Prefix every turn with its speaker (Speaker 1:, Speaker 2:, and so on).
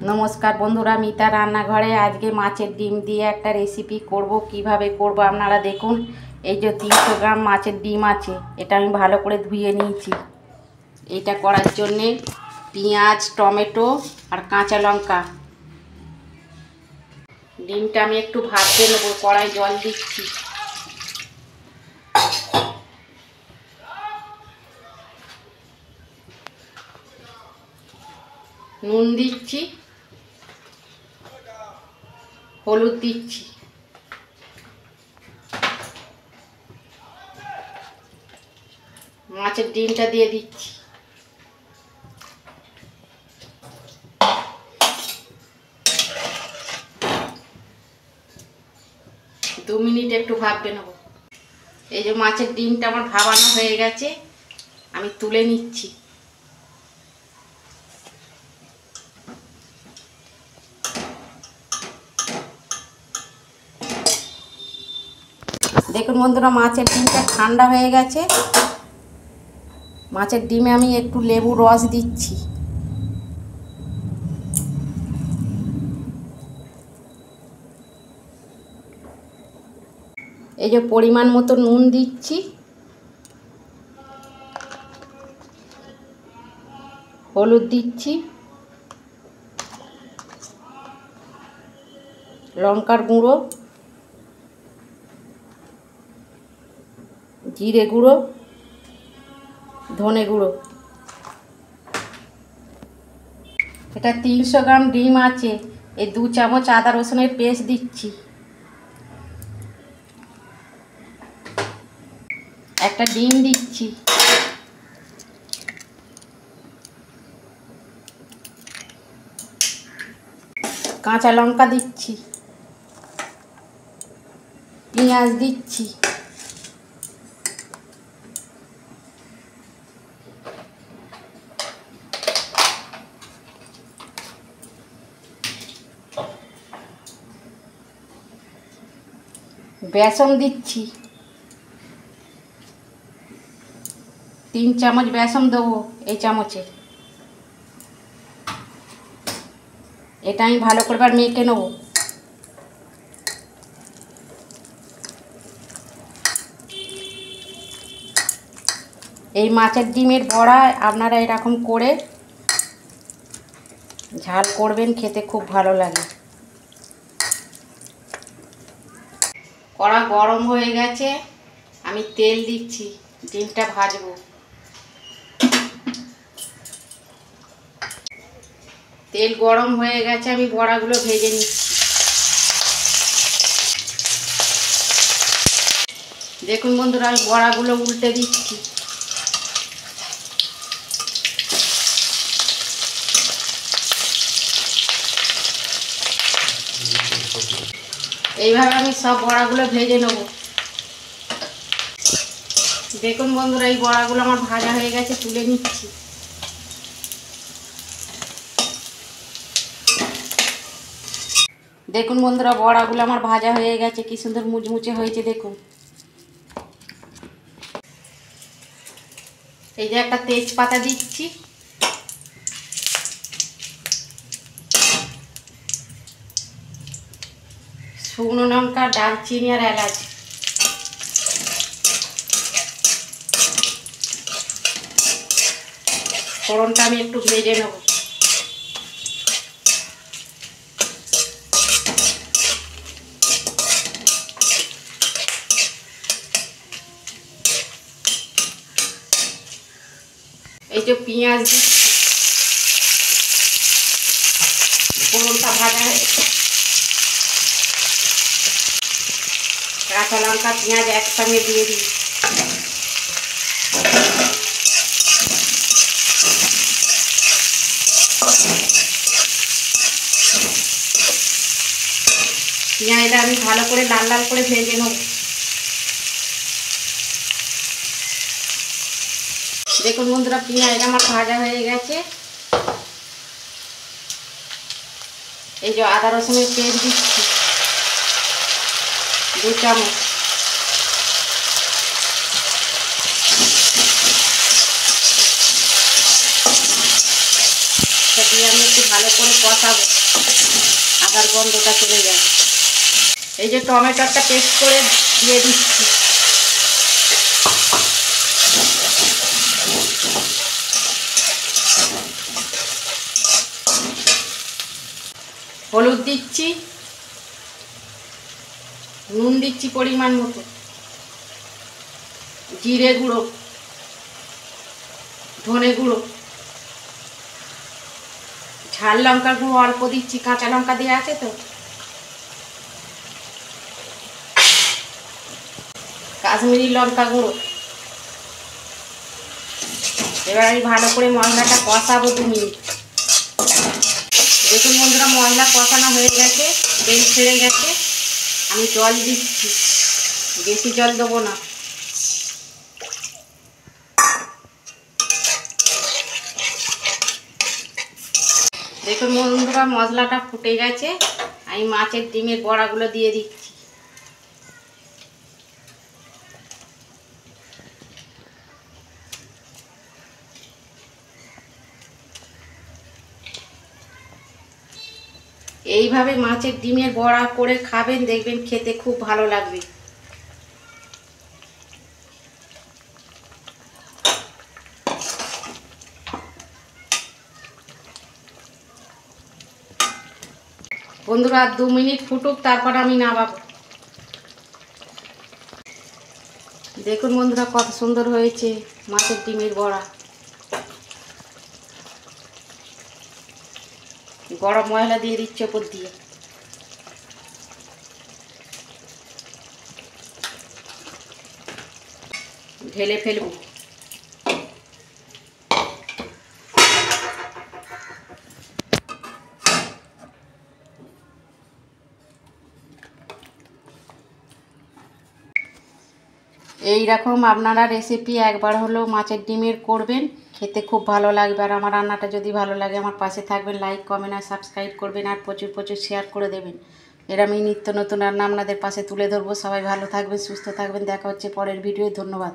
Speaker 1: नमस्कार बंधुरा मिता रान्नाघरे आज के माछेर डिम दिए एक रेसिपि करब किभाबे करब आपनारा देखुन। এই যে 300 গ্রাম মাছের ডিম আছে, এটা আমি ভালো করে ধুয়ে নিয়েছি। এটা করার জন্য পেঁয়াজ, টমেটো আর কাঁচা লঙ্কা, ডিমটা আমি একটু ভাজতে নেব। কড়াই জল দিচ্ছি, নুন দিচ্ছি, হলুদ দিচ্ছি, মাছের ডিমটা দিয়ে দিচ্ছি। 2 মিনিট একটু ভাপতে নেব। এই যে মাছের ডিমটা আমার ভাবানো হয়ে গেছে, আমি তুলে নিচ্ছি। দেখুন বন্ধুরা, মাছের ডিমটা ঠান্ডা হয়ে গেছে। মাছের ডিমে আমি একটু লেবু রস দিচ্ছি। এই যে পরিমাণ মতো নুন দিচ্ছি, হলুদ দিচ্ছি, লঙ্কার গুঁড়ো, জিরে গুঁড়ো, ধনে গুঁড়ো। এটা 300 গ্রাম ডিম আছে, এই 2 চামচ আদা রসুনের পেস্ট দিচ্ছি। একটা ডিম দিচ্ছি, কাঁচা লঙ্কা দিচ্ছি, পেঁয়াজ দিচ্ছি, বেসন দিচ্ছি। 3 চামচ বেসন দেবো এই চামচে। এটা আমি ভালো করে মেখে নেব। এই মাছের ডিমের বড়া আপনারা এরকম করে ঝাল করবেন, খেতে খুব ভালো লাগে। কড়া গরম হয়ে গেছে, আমি তেল দিচ্ছি, ডিমটা ভাজবো। তেল গরম হয়ে গেছে, আমি বড়াগুলো ভেজে নিচ্ছি। দেখুন বন্ধুরা, আমি বড়াগুলো উল্টে দিচ্ছি। এইভাবে আমি সব বড়াগুলো ভেজে নেব। দেখুন বন্ধুরা, এই বড়াগুলো আমার ভাজা হয়ে গেছে, তুলে নিচ্ছি। দেখুন বন্ধুরা, বড়াগুলো আমার ভাজা হয়ে গেছে, কি সুন্দর মুচমুচে হয়েছে দেখুন। এই যে একটা তেজপাতা দিচ্ছি, শুকনো লঙ্কা, দারচিনি আর এলাচ। ফোড়নটা আমি একটু ভেজে নেব। এই যে পেঁয়াজ দিচ্ছি, ফোড়নটা ভাজা হয়ে গেছে। কাঁচা লঙ্কা, পেঁয়াজ একসঙ্গে দিয়ে দিই। পেঁয়াজটা আমি ভালো করে লাল লাল করে ভেজে নেব। দেখুন বন্ধুরা, পেঁয়াজটা আমার ভাজা হয়ে গেছে। এই যে আদা রসুনের পেস্ট দিচ্ছি, 2 চামচ। দিয়ে আমি একটু ভালো করে কষাবো, আদার গন্ধটা চলে যাবে। এই যে টমেটোটা পেস্ট করে দিয়ে দিচ্ছি। হলুদ দিচ্ছি, নুন দিচ্ছি পরিমাণ মতো, জিরে গুঁড়ো, ধনে গুঁড়ো, ঝাল লঙ্কার গুঁড়ো অল্প দিচ্ছি, কাঁচা লঙ্কা দেওয়া আছে তো, কাশ্মীরি লঙ্কা গুঁড়ো। এবার আমি ভালো করে মশলাটা কষাবো 2 মিনিট। দেখুন বন্ধুরা, মশলা কষানো হয়ে গেছে, তেল ছেড়ে গেছে। আমি জল দিচ্ছি, বেশি জল দেবো না। দেখুন বন্ধুরা, মশলাটা ফুটে গেছে। আমি মাছের ডিমের বড়াগুলো দিয়ে দিচ্ছি। এইভাবে মাছের ডিমের বড়া করে খাবেন, দেখবেন খেতে খুব ভালো লাগবে। বন্ধুরা, আর 2 মিনিট ফুটুক, তারপর আমি নামাবো। দেখুন বন্ধুরা, কত সুন্দর হয়েছে মাছের ডিমের বড়া। গরম মশলা দিয়ে দিচ্ছি ওপর দিয়ে। ঢেলে ফেলবো। এই রকম আপনারা রেসিপি একবার হলেও মাছের ডিমের করবেন, খেতে খুব ভালো লাগবে। আর আমার রান্নাটা যদি ভালো লাগে আমার পাশে থাকবেন, লাইক কমেন্ট আর সাবস্ক্রাইব করবেন, আর প্রচুর প্রচুর শেয়ার করে দেবেন। এরমই নিত্য নতুন রান্না আপনাদের পাশে তুলে ধরবো। সবাই ভালো থাকবেন, সুস্থ থাকবেন। দেখা হচ্ছে পরের ভিডিওয়। ধন্যবাদ।